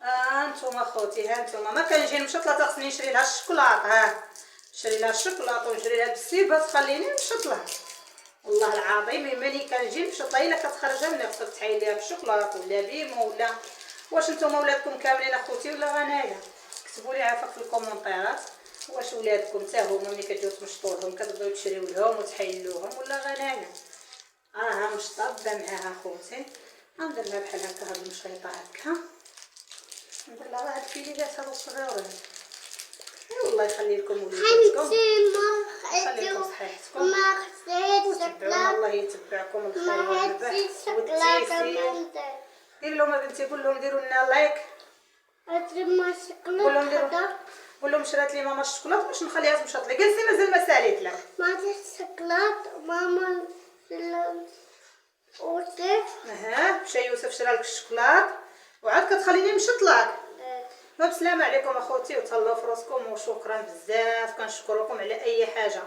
هانتوما خوتي، هانتوما ما كنجي نمشط لها خصني نشري لها الشوكولاط. نشري لها الشوكولاط ونشري لها بالسيبه تخليني نمشط لها. والله العظيم ملي كنجي نمشط لها الا كتخرج مني خصك تحيد ليها بالشوكولاط ولا بيمو ولا. واش نتوما ولادكم كاملين اخوتي ولا غنايا؟ كتبوا لي عافاك في الكومونطيرات واش ولادكم حتى هما ملي كتجيو تمشطوا لهم كتبغيو تشريو لهم وتحيلوهم ولا غنايا؟ مشطابه معاها خوتي. غندير لها بحال هكا هاد المشيطه هكا، ندير لها هاد الفيليات هادو الصغيورين. والله يخلي لكم وليداتكم، يخليكم صحيحتكم وتبعونا. الله يتبعكم الخير والربح والتيسير. دير لهم بنتي، قول لهم ديروا لنا لايك. قول لهم شرات لي ماما الشوكولاط باش نخليها تمشط لي. جلسي مازال ما ساليت لك. ما الشوكولاط ماما مشى يوسف شرا لك الشوكولاط وعاد كتخليني نمشط لك. بسلامة عليكم اخوتي وتهلاو في راسكم وشكرا بزاف، كنشكركم على اي حاجه.